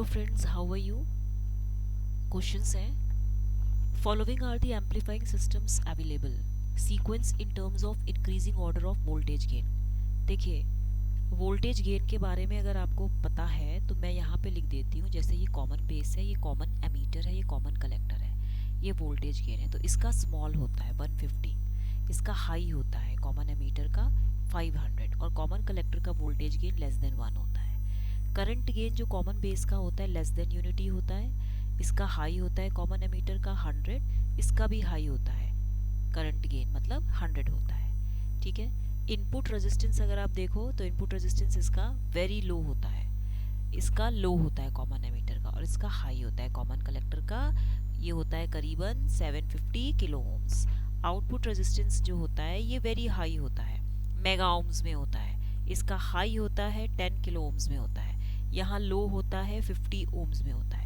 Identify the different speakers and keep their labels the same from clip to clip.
Speaker 1: friends, how are you? Questions हैं. Following are the amplifying systems available. Sequence in terms of increasing order of voltage gain. देखिए, voltage gain के बारे में अगर आपको पता है तो मैं यहाँ पे लिख देती हूँ. जैसे ये कॉमन बेस है, ये कॉमन एमीटर है, ये कॉमन कलेक्टर है, ये वोल्टेज गेन है. तो इसका स्मॉल होता है 150, इसका हाई होता है कॉमन एमीटर का 500 और कॉमन कलेक्टर का वोल्टेज गेन लेस देन 1 होता है. करंट गेन जो कॉमन बेस का होता है लेस देन यूनिटी होता है. इसका हाई होता है कॉमन एमीटर का 100, इसका भी हाई होता है. करंट गेन मतलब 100 होता है. ठीक है. इनपुट रेजिस्टेंस अगर आप देखो तो इनपुट रेजिस्टेंस इसका वेरी लो होता है, इसका लो होता है कॉमन एमीटर का, और इसका हाई होता है कॉमन कलेक्टर का. ये होता है करीबन 750 किलो ओम्स. आउटपुट रेजिस्टेंस जो होता है ये वेरी हाई होता है, मेगा ओम्स में होता है. इसका हाई होता है 10 किलो ओम्स में होता है. यहाँ लो होता है 50 ओम्स में होता है.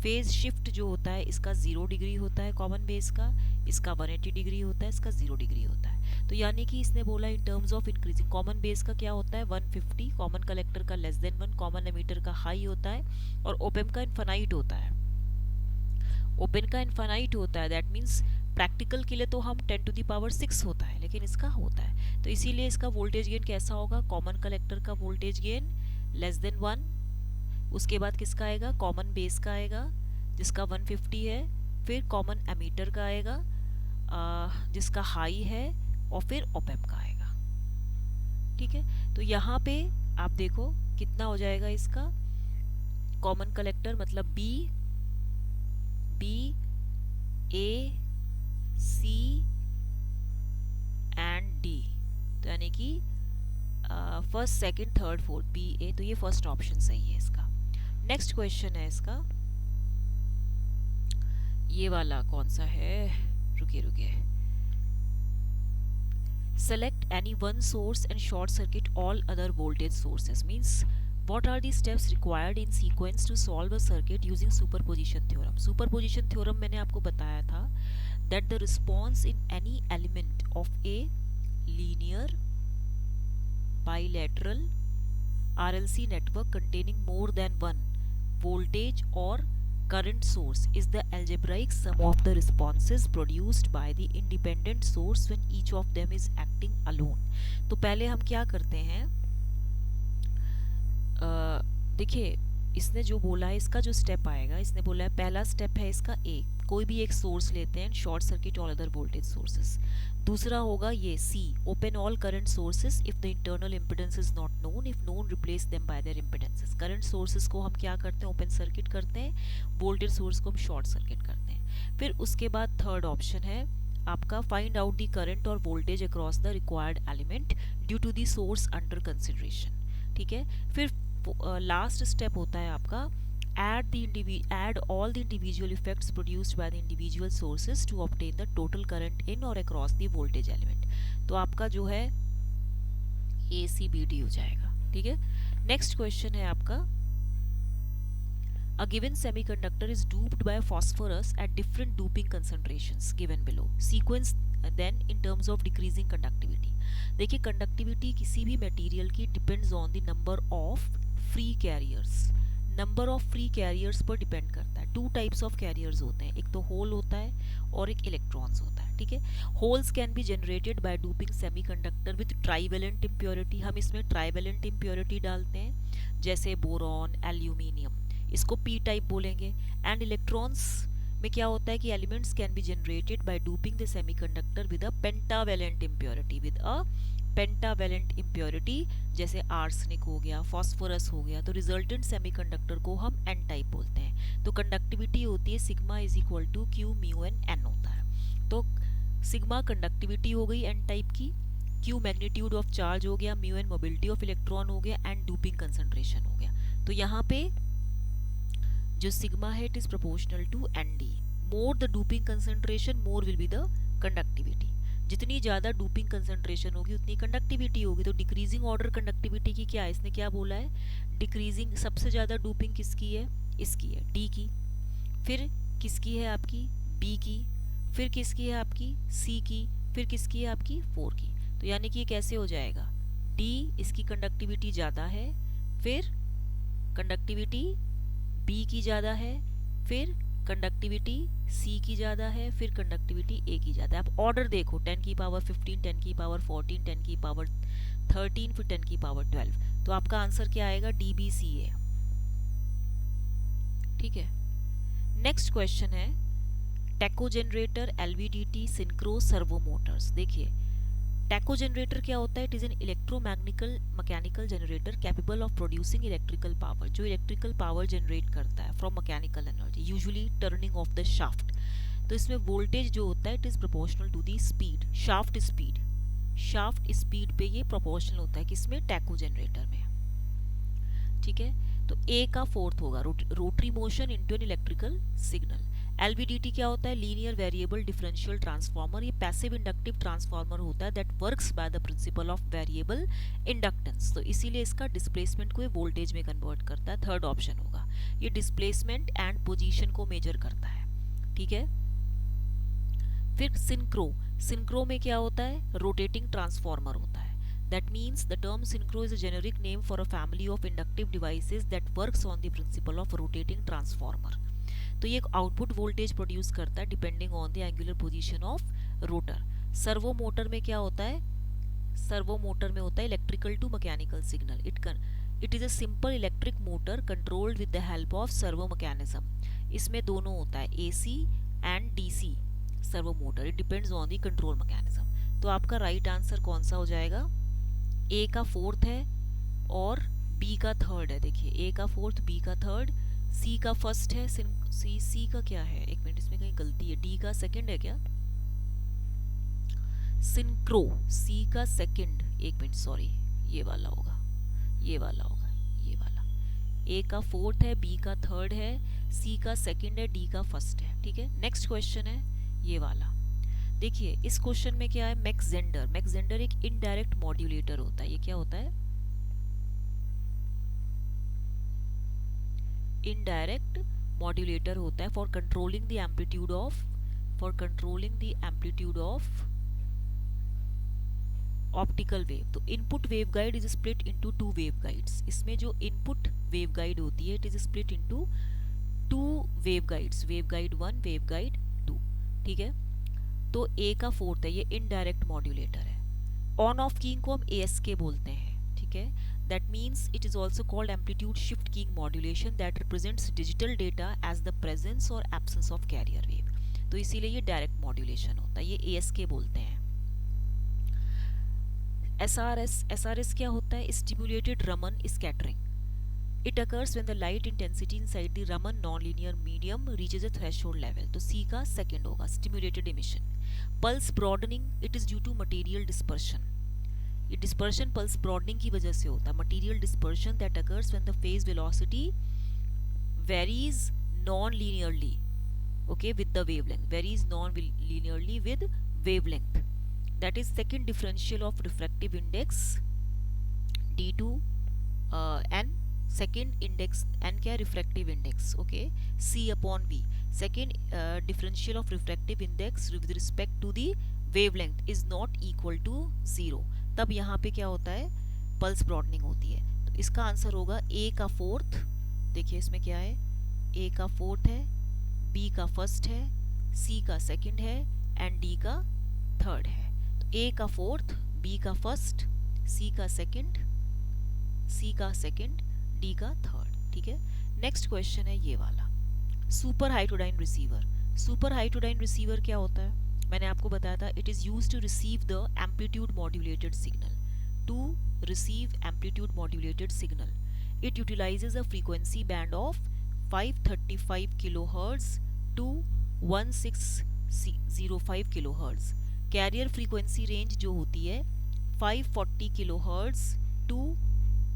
Speaker 1: फेज शिफ्ट जो होता है इसका 0 डिग्री होता है कॉमन बेस का, इसका 180 डिग्री होता है, इसका 0 डिग्री होता है. तो यानी कि इसने बोला in terms of increasing. Common base का क्या होता है 150, कॉमन कलेक्टर का लेस देन 1, कॉमन एमीटर का हाई होता है, और ओपेम का इन्फानाइट होता है. ओपन का इन्फानाइट होता है, दैट मीन्स प्रैक्टिकल के लिए तो हम 10 टू द पावर 6 होता है, लेकिन इसका होता है. तो इसीलिए इसका वोल्टेज गेन कैसा होगा, कॉमन कलेक्टर का वोल्टेज गेन लेस देन 1. उसके बाद किसका आएगा, कॉमन बेस का आएगा जिसका 150 है, फिर कॉमन एमीटर का आएगा जिसका हाई है, और फिर ओपेम का आएगा. ठीक है. तो यहाँ पे आप देखो कितना हो जाएगा इसका. कॉमन कलेक्टर मतलब B A C and D. तो यानी कि first second third fourth B A. तो ये फर्स्ट ऑप्शन सही है इसका. नेक्स्ट क्वेश्चन है इसका, ये वाला कौन सा है, रुकिए. Select any one source and short circuit all other voltage sources. Means what are the steps required in sequence to solve a circuit using superposition theorem. Superposition theorem मैंने आपको बताया था that the response in any element of a linear bilateral RLC network containing more than one voltage or current source is the algebraic sum of the responses produced by the independent source when each of them is acting alone. तो पहले हम क्या करते हैं, देखिए इसने जो बोला है, इसका जो स्टेप आएगा, इसने बोला है पहला स्टेप है इसका ए, कोई भी एक सोर्स लेते हैं, short circuit all other voltage sources. दूसरा होगा ये C, open all current sources if the internal impedance is not known, if known replace them by their impedances. Current sources को हम क्या करते हैं, ओपन सर्किट करते हैं, वोल्टेज सोर्स को हम शॉर्ट सर्किट करते हैं. फिर उसके बाद थर्ड ऑप्शन है आपका फाइंड आउट द करंट और voltage across the required element due to the source under consideration. ठीक है. फिर लास्ट स्टेप होता है आपका add all the individual effects produced by the individual sources to obtain the total current in or across the voltage element. तो आपका जो है ACBD हो जाएगा. ठीक है. नेक्स्ट क्वेश्चन है आपका, a given semiconductor is doped by phosphorus at different doping concentrations given below. Sequence then in terms of decreasing conductivity. देखिए कंडक्टिविटी किसी भी मटेरियल की depends on the number of free carriers. Number of free carriers पर depend करता है. Two types of carriers होते हैं, एक तो होल होता है और एक इलेक्ट्रॉन्स होता है. ठीक है. Holes can be generated by doping semiconductor with trivalent impurity. हम इसमें ट्राइवेलेंट इम्प्योरिटी डालते हैं, जैसे बोरॉन, एल्यूमिनियम, इसको पी टाइप बोलेंगे. एंड इलेक्ट्रॉन्स में क्या होता है कि elements can be generated by doping the semiconductor with a pentavalent impurity, with a pentavalent impurity, जैसे आर्सेनिक हो गया, फास्फोरस हो गया. तो रिजल्टेंट सेमीकंडक्टर को हम एन टाइप बोलते हैं. तो कंडक्टिविटी होती है sigma is equal to Q mu N N होता है. तो सिग्मा कंडक्टिविटी हो गई एन टाइप की, क्यू मैग्नीट्यूड ऑफ चार्ज हो गया, mu N mobility of electron हो गया, एंड डोपिंग कंसंट्रेशन हो गया. तो यहाँ पे जो सिग्मा है it is proportional to N D. More the doping concentration more will be the conductivity. जितनी ज़्यादा डोपिंग कंसंट्रेशन होगी उतनी कंडक्टिविटी होगी. तो डिक्रीजिंग ऑर्डर कंडक्टिविटी की क्या है, इसने क्या बोला है, डिक्रीजिंग. सबसे ज़्यादा डोपिंग किसकी है, इसकी है, डी की. फिर किसकी है आपकी, बी की. फिर किसकी है आपकी, सी की. फिर किसकी है आपकी, 4 की. तो यानी कि ये कैसे हो जाएगा, डी इसकी कंडक्टिविटी ज़्यादा है, फिर कंडक्टिविटी B की ज़्यादा है, फिर कंडक्टिविटी C की ज़्यादा है, फिर कंडक्टिविटी A की ज़्यादा है। आप ऑर्डर देखो, 10 की पावर 15, 10 की पावर 14, 10 की पावर 13, फिर 10 की पावर 12। तो आपका आंसर क्या आएगा? DBCA। ठीक है। नेक्स्ट क्वेश्चन है tacho generator, LVDT, synchro, servo motors. देखिए टैको जनरेटर क्या होता है? It is an electromechanical mechanical generator capable of producing electrical power, जो इलेक्ट्रिकल पावर जनरेट करता है from mechanical energy, usually turning of the shaft. तो इसमें वोल्टेज जो होता है it is proportional to the speed, shaft speed. Shaft speed पे ये प्रोपोर्शनल होता है, किसमें? टैको जनरेटर में। ठीक है, तो ए का फोर्थ होगा rotary motion into an electrical signal. LVDT क्या होता है? Linear variable differential transformer. ये पैसिव इंडक्टिव ट्रांसफार्मर होता है that works by the principle of variable inductance. तो इसीलिए इसका डिस्प्लेसमेंट को वोल्टेज में कन्वर्ट करता है। थर्ड ऑप्शन होगा। ये डिस्प्लेसमेंट एंड पोजीशन को मेजर करता है। ठीक है, फिर सिंक्रो। सिंक्रो में क्या होता है? रोटेटिंग ट्रांसफार्मर होता है। That means the term synchro is a generic name for a family of inductive devices that works on the principle of rotating transformer. तो ये एक आउटपुट वोल्टेज प्रोड्यूस करता है depending on the angular position of rotor. Servo motor में क्या होता है? Servo motor में होता है electrical to mechanical signal. It is a simple electric motor controlled with the help of servo mechanism. इसमें दोनों होता है, AC and DC servo motor. It depends on the control mechanism. तो आपका राइट आंसर कौन सा हो जाएगा? ए का फोर्थ है और बी का थर्ड है। देखिए ए का फोर्थ, बी का थर्ड, सी का फर्स्ट है, सी का क्या है? एक मिनट, इसमें कहीं गलती है। डी का सेकंड है क्या? सिंक्रो, सी का सेकंड, एक मिनट सॉरी, ये वाला होगा, ये वाला होगा, ये वाला। ए का फोर्थ है, बी का थर्ड है, सी का सेकंड है, डी का फर्स्ट है। ठीक है, नेक्स्ट क्वेश्चन है ये वाला। देखिए इस क्वेश्चन में क्या है? Mach Zehnder. मैक जेंडर एक इनडायरेक्ट मॉड्यूलेटर होता है। ये क्या होता है? इनडायरेक्ट मॉड्यूलेटर होता है for controlling the amplitude of optical wave. तो input wave guide is split into two wave guides. इसमें जो इनपुट वेव गाइड होती है it is split into two wave guides, wave guide 1, wave guide 2। ठीक है, तो ए का fourth है, ये इनडायरेक्ट मॉड्यूलेटर है। ऑन ऑफ कीइंग को हम ASK बोलते हैं। ठीक है, that means it is also called amplitude shift keying modulation that represents digital data as the presence और एब्सेंस ऑफ कैरियर वेव। तो इसीलिए ये डायरेक्ट मॉड्यूलेशन होता है, ये ASK बोलते हैं। SRS क्या होता है? Stimulated Raman scattering. It occurs when the light intensity inside the Raman nonlinear medium reaches a threshold level. तो C का सेकंड होगा, stimulated emission. Pulse broadening, it is due to material dispersion. ये dispersion pulse broadening की वजह से होता है। Material dispersion that occurs when the phase velocity varies non-linearly, okay, with the wavelength. Varies non-linearly with wavelength. That is second differential of refractive index D2 and second index N क्या है? Refractive index. Okay, C upon V। Second differential of refractive index with respect to the wavelength is not equal to 0। तब यहाँ पे क्या होता है? Pulse broadening होती है। तो इसका आंसर होगा ए का फोर्थ। देखिए इसमें क्या है? ए का फोर्थ है, बी का फर्स्ट है, सी का सेकेंड है एंड डी का थर्ड है। तो ए का फोर्थ, बी का फर्स्ट, सी का सेकेंड, डी का थर्ड। ठीक है, नेक्स्ट क्वेश्चन है ये वाला, super heterodyne receiver. Super heterodyne receiver क्या होता है? मैंने आपको बताया था it is used to receive the amplitude modulated signal. To receive amplitude modulated signal it utilises a frequency band of 535 kilohertz to 1605 kilohertz. Carrier frequency range जो होती है 540 किलोहर्ट्ज टू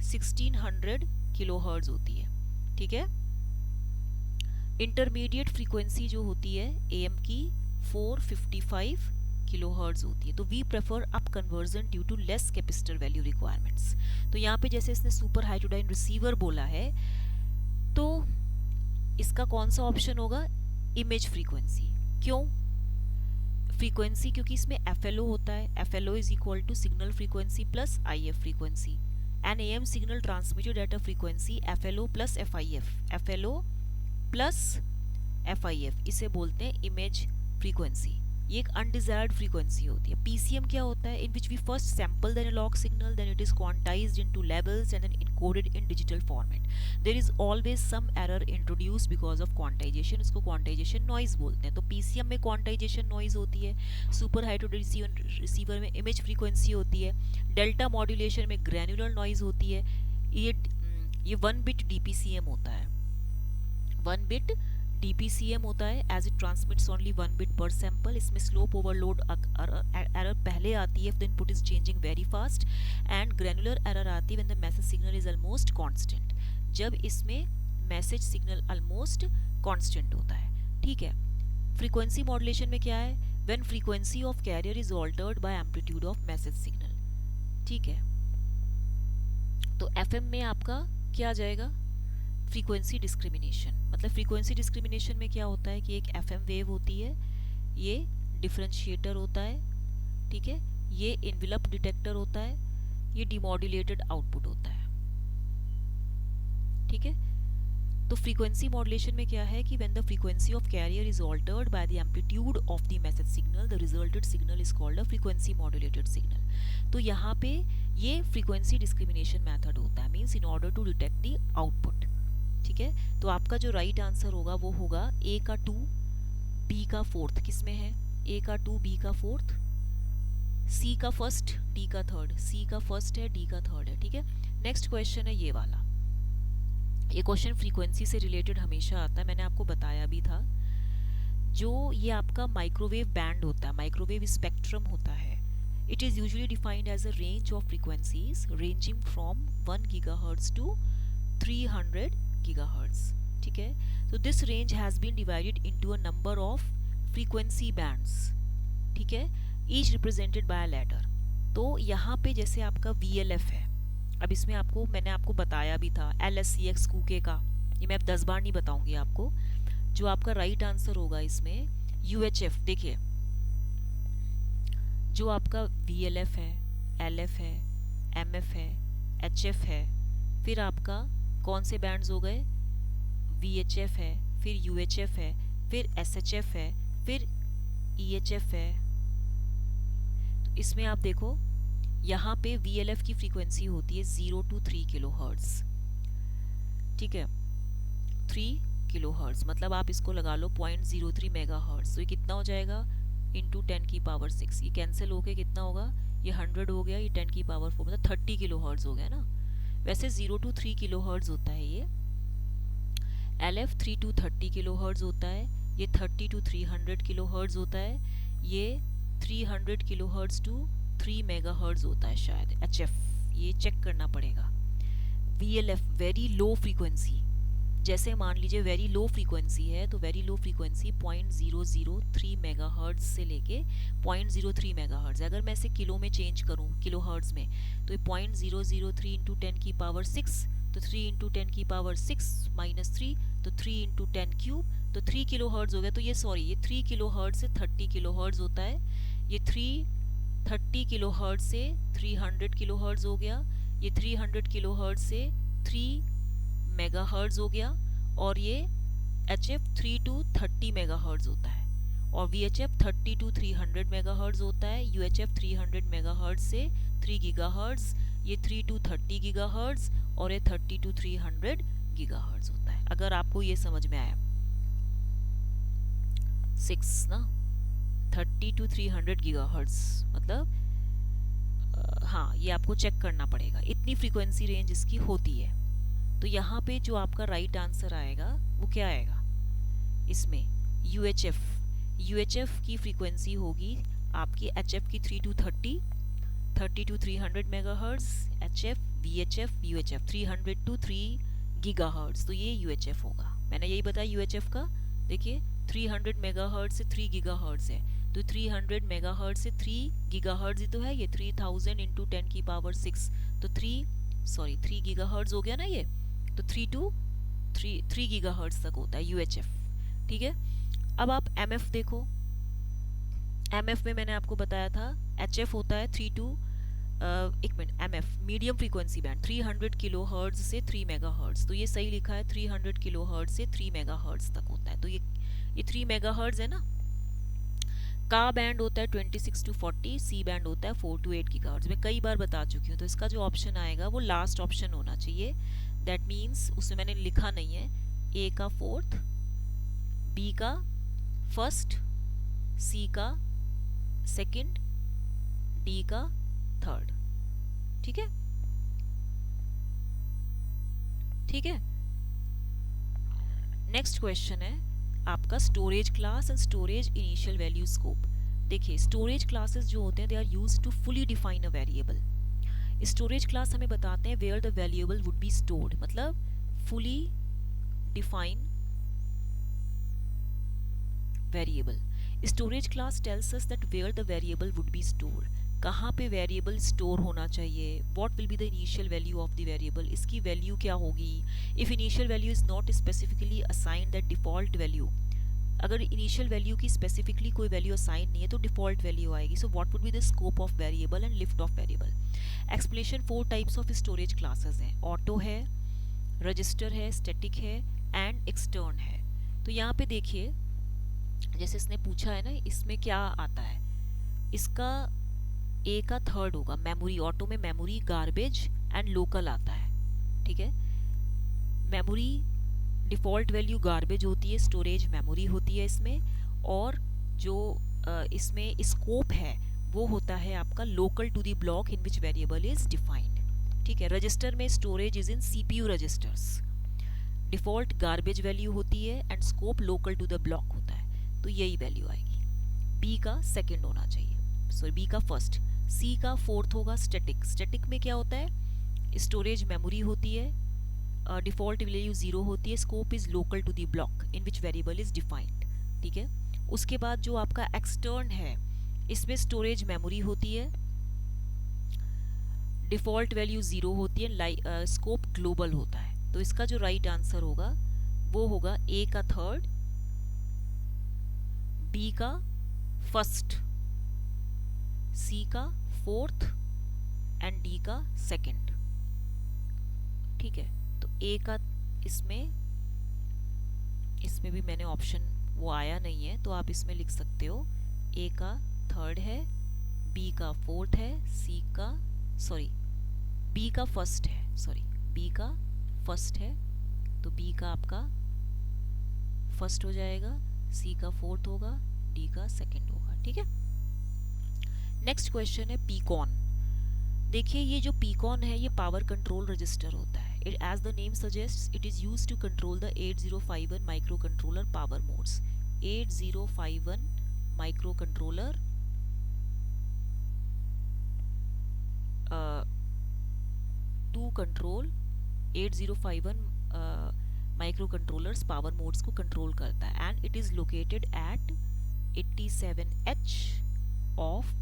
Speaker 1: 1600 किलोहर्ट्ज होती है। ठीक है, इंटरमीडिएट फ्रीक्वेंसी जो होती है AM की 455 किलोहर्ट्ज होती है। तो we prefer up conversion due to less capacitor value requirements. तो यहाँ पे जैसे इसने सुपर हाइड्रोडाइन रिसीवर बोला है तो इसका कौन सा ऑप्शन होगा? Image frequency. क्यों? फ्रीक्वेंसी क्योंकि इसमें FLO होता है। FLO is equal to signal frequency plus IF frequency. An AM signal transmitted at a frequency FLO plus FIF. FLO plus FIF, इसे बोलते हैं इमेज फ्रीक्वेंसी। ये एक अनडिजायर्ड फ्रीक्वेंसी होती है। PCM क्या होता है? In which we first sample the analogue signal, then it is quantized into levels and then encoded in digital format. There is always some error introduced because of quantization. इसको quantization noise बोलते हैं। तो PCM में quantization noise होती है, super hydro receiver में image frequency होती है, डेल्टा मॉड्यूलेशन में ग्रैन्युलर नॉइज होती है। ये 1 बिट DPCM होता है। 1 बिट DPCM होता है as it transmits only 1 bit per sample. इसमें स्लोप ओवरलोड एरर पहले आती है if the input is changing very fast, and granular error आती है when the message signal is almost constant, जब इसमें मैसेज सिग्नल ऑलमोस्ट कांस्टेंट होता है। ठीक है। फ्रीक्वेंसी मॉड्यूलेशन में क्या है? When frequency of carrier is altered by amplitude of message signal. ठीक है। तो FM में आपका क्या आ जाएगा? Frequency discrimination. मतलब फ्रीक्वेंसी डिस्क्रिमिनेशन में क्या होता है कि एक FM वेव होती है, ये डिफरेंशिएटर होता है, ठीक है, ये इनवेलप डिटेक्टर होता है, ये डिमॉड्यूलेटेड आउटपुट होता है। ठीक है। तो फ्रीक्वेंसी मॉड्यूलेशन में क्या है कि when the frequency of carrier is altered by the amplitude of the message signal, the resulted signal is called a frequency modulated signal. तो यहाँ पे ये फ्रीक्वेंसी डिस्क्रिमिनेशन मेथड होता है, means in order to detect the output. ठीक है। तो आपका जो राइट आंसर होगा वो होगा A का 2, B का 4th। किस में है? A का 2, B का 4th, C का 1st, D का 3rd। C का 1st है, D का 3rd है। ठीक है। नेक्स्ट क्वेश्चन है ये वाला। ये क्वेश्चन फ्रीक्वेंसी से रिलेटेड हमेशा आता है, मैंने आपको बताया भी था। जो ये आपका माइक्रोवेव बैंड होता है, माइक्रोवेव स्पेक्ट्रम होता है, it is usually defined as a range of frequencies ranging from 1 gigahertz to 300 gigahertz. ठीक है। तो this range has been divided into a number of frequency bands. ठीक है। Each represented by a letter. तो यहाँ पे जैसे आपका VLF है, अब इसमें मैंने आपको बताया भी था LSCX कूके का, ये मैं अब 10 बार नहीं बताऊंगी आपको। जो आपका राइट आंसर होगा इसमें UHF। देखिए जो आपका VLF है, LF है, MF है, HF है, फिर आपका कौन से बैंड्स हो गए? VHF है, फिर UHF है, फिर SHF है, फिर EHF है। तो इसमें आप देखो यहाँ पे VLF की फ्रीक्वेंसी होती है 0 to 3 किलोहर्ट्ज। ठीक है। 3 किलोहर्ट्ज मतलब आप इसको लगा लो 0.03 मेगाहर्ट्ज। तो ये कितना हो जाएगा? इंटू 10 की पावर 6। ये कैंसिल होके कितना होगा? ये 100 हो गया, ये 10 की पावर 4 मतलब 30 किलोहर्ट्ज हो गया ना। वैसे 0 to 3 किलोहर्ट्ज होता है ये। LF 3 to 30 किलोहर्ट्ज होता है, ये 30 to 300 किलोहर्ट्ज होता है, ये 300 किलोहर्ट्ज टू 3 मेगाहर्ट्ज होता है शायद। HF ये चेक करना पड़ेगा। VLF वेरी लो फ्रीक्वेंसी, जैसे मान लीजिए वेरी लो फ्रीक्वेंसी है तो वेरी लो फ्रीक्वेंसी 0.003 मेगाहर्ट्ज से लेके 0.03 मेगाहर्ट्ज। अगर मैं इसे किलो में चेंज करूं किलोहर्ट्ज में तो ये 0.003 इंटू 10 की पावर 6, तो 3 इंटू 10 की पावर 6 माइनस 3, तो 3 इंटू 10 क्यूब, तो 3 किलोहर्ट्ज हो गया। तो ये ये 3 किलोहर्ट्ज से 30 किलोहर्ट्ज होता है, ये 30 किलोहर्ट्ज से 300 किलोहर्ट्ज हो गया, ये 300 किलोहर्ट्ज से 3 मेगाहर्ट्ज हो गया, और ये HF 3 to 30 मेगाहर्ट्ज होता है, और VHF 30 to 300 मेगाहर्ट्ज होता है, UHF 300 मेगाहर्ट्ज से 3 गीगाहर्ट्ज, ये 3 to 30 गीगाहर्ट्ज, और ये 30 to 300 गीगाहर्ट्ज होता है। अगर आपको ये समझ में आया 6 ना 30 to 300 गीगाहर्ट्ज मतलब हाँ ये आपको चेक करना पड़ेगा, इतनी फ्रीक्वेंसी रेंज इसकी होती है। तो यहाँ पे जो आपका राइट आंसर आएगा वो क्या आएगा? इसमें UHF की फ्रीक्वेंसी होगी आपकी HF की 3 to 30 to 300 megahertz, HF, VHF, UHF 300 to 3 gigahertz, तो ये UHF होगा। मैंने यही बताया UHF का। देखिए 300 मेगाहर्ट्ज से 3 गीगाहर्ट्ज है, तो 300 मेगाहर्ट्ज से 3 गीगाहर्ट्ज ही तो है, ये 3000 इंटू 10 की पावर 6, तो 3 गीगाहर्ट्ज हो गया ना ये, तो 3 गीगाहर्ट्ज तक होता है UHF। ठीक है। अब आप MF देखो, MF में मैंने आपको बताया था HF होता है 3 to एक minute, MF medium frequency band 300 kilo hertz से 3 मेगा हर्ट्ज, तो ये सही लिखा है 300 किलो हर्ट्ज से 3 मेगा हर्ट्ज तक होता है, तो ये 3 मेगा हर्ट्ज है ना। का बैंड होता है 26 to 40, सी बैंड होता है 4 to 8 गीगाहर्ट्ज। मैं कई बार बता चुकी हूँ, तो इसका जो ऑप्शन आएगा वो लास्ट ऑप्शन होना चाहिए। दैट मीन्स उसमें मैंने लिखा नहीं है, ए का फोर्थ, बी का फर्स्ट, सी का सेकंड, डी का थर्ड। ठीक है, ठीक है। नेक्स्ट क्वेश्चन है आपका storage class and storage initial value scope. देखिए, स्टोरेज क्लासेस जो होते हैं they are used to fully define a variable. Storage class हमें बताते हैं where the variable would be stored, मतलब fully define variable. Storage class tells us that where the variable would be stored, कहाँ पे variable store होना चाहिए, what will be the initial value of the variable, इसकी value क्या होगी। If initial value is not specifically assigned that default value, अगर initial value की specifically कोई वैल्यू असाइन नहीं है तो डिफॉल्ट वैल्यू आएगी। So what would be the scope of variable and lift off variable. Explanation, 4 types of storage classes हैं, auto है, register है, स्टैटिक है एंड एक्सटर्न है। तो यहाँ पे देखिए, जैसे इसने पूछा है ना, इसमें क्या आता है, इसका ए का थर्ड होगा मेमोरी। ऑटो में मेमोरी, गार्बेज एंड लोकल आता है। ठीक है, मेमोरी डिफ़ॉल्ट वैल्यू गार्बेज होती है, स्टोरेज मेमोरी होती है इसमें, और जो इसमें स्कोप है वो होता है आपका local to the block in which variable is defined. ठीक है, रजिस्टर में storage is in CPU registers, default garbage value होती है and scope local to the block होता है, तो यही वैल्यू आएगी। बी का सेकेंड होना चाहिए, सॉरी बी का फर्स्ट। सी का फोर्थ होगा स्टैटिक। स्टैटिक में क्या होता है, स्टोरेज मेमोरी होती है, डिफ़ॉल्ट वैल्यू 0 होती है, scope is local to the block in which variable is defined. ठीक है, उसके बाद जो आपका एक्सटर्न है, इसमें स्टोरेज मेमोरी होती है, डिफ़ॉल्ट वैल्यू 0 होती है, स्कोप ग्लोबल होता है। तो इसका जो राइट आंसर होगा वो होगा ए का थर्ड, बी का फर्स्ट, सी का फोर्थ एंड डी का सेकंड। ठीक है, तो ए का इसमें भी मैंने ऑप्शन वो आया नहीं है, तो आप इसमें लिख सकते हो ए का थर्ड है, बी का फोर्थ है, सी का सॉरी बी का फर्स्ट है, सॉरी बी का फर्स्ट है, तो बी का आपका फर्स्ट हो जाएगा, सी का फोर्थ होगा, डी का सेकंड होगा। ठीक है, नेक्स्ट क्वेश्चन है पीकॉन। देखिए, ये जो पीकॉन है ये पावर कंट्रोल रजिस्टर होता है। It as the name suggests it is used to control the 8051 micro controller power modes. 8051 micro controller to control 8051 micro controllers power modes को कंट्रोल करता है, and it is located at 87H ऑफ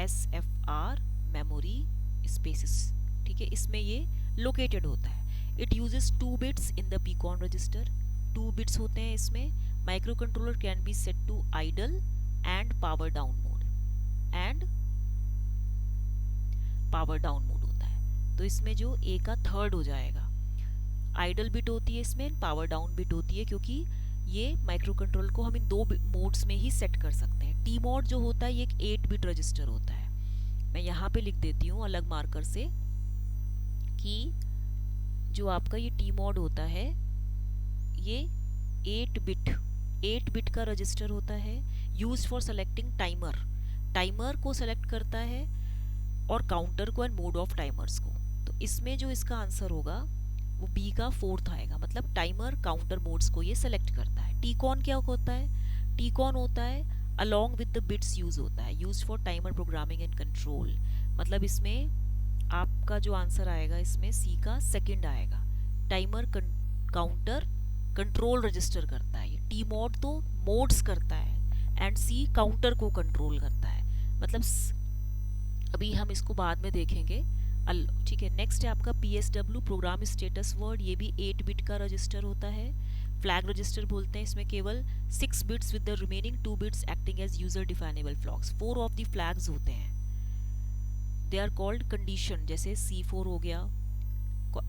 Speaker 1: SFR memory spaces. ठीक है, इसमें ये located होता है। It uses 2 bits in the PCON register, 2 bits होते हैं इसमें। Micro controller can be set to idol and power down mode, होता है। तो इसमें जो ए का थर्ड हो जाएगा, आइडल बिट होती है इसमें, पावर डाउन बिट होती है, क्योंकि ये माइक्रो कंट्रोलर को हम इन 2 मोड्स में ही सेट कर सकते हैं। टी मोड जो होता है ये एक 8 बिट रजिस्टर होता है। मैं यहाँ पे लिख देती हूँ अलग मार्कर से कि जो आपका ये टी मोड होता है ये 8 बिट का रजिस्टर होता है, यूज्ड फॉर सेलेक्टिंग टाइमर को सेलेक्ट करता है और काउंटर को एंड मोड ऑफ टाइमर्स को। तो इसमें जो इसका आंसर होगा वो बी का फोर्थ आएगा, मतलब टाइमर काउंटर मोड्स को ये सेलेक्ट करता है। टीकॉन क्या होता है, टीकॉन होता है along with the bits use होता है, use for timer programming and control. मतलब इसमें आपका जो आंसर आएगा इसमें सी का सेकंड आएगा। टाइमर काउंटर कंट्रोल रजिस्टर करता है, ये टी मोड तो मोड्स करता है एंड सी काउंटर को कंट्रोल करता है। मतलब अभी हम इसको बाद में देखेंगे। ठीक है, नेक्स्ट है आपका PSW प्रोग्राम स्टेटस वर्ड। ये भी 8 बिट का रजिस्टर होता है, फ्लैग रजिस्टर बोलते हैं। इसमें केवल 6 bits with the remaining 2 bits acting as user definable flags. 4 of the flags होते हैं, दे आर कॉल्ड कंडीशन, जैसे C4 हो गया,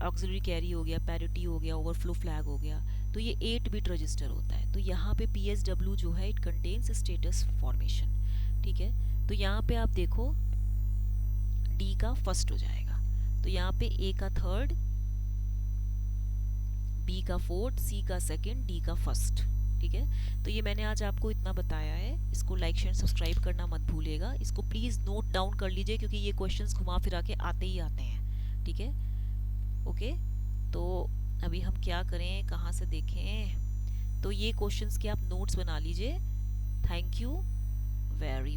Speaker 1: ऑक्सिलरी कैरी हो गया, पैरिटी हो गया, ओवरफ्लो फ्लैग हो गया, तो ये 8 बिट रजिस्टर होता है। तो यहाँ पे PSW जो है इट कंटेन्स स्टेटस फॉर्मेशन, ठीक है। तो यहाँ पे आप देखो D का फर्स्ट हो जाएगा, तो यहाँ पे A का थर्ड, B का फोर्थ, C का सेकंड, D का फर्स्ट, ठीक है। तो ये मैंने आज आपको इतना बताया है, इसको लाइक शेयर सब्सक्राइब करना मत भूलिएगा, इसको प्लीज़ नोट डाउन कर लीजिए क्योंकि ये क्वेश्चंस घुमा फिरा के आते ही आते हैं, ठीक है। ओके, तो अभी हम क्या करें, कहाँ से देखें, तो ये क्वेश्चंस के आप नोट्स बना लीजिए। Thank you very much.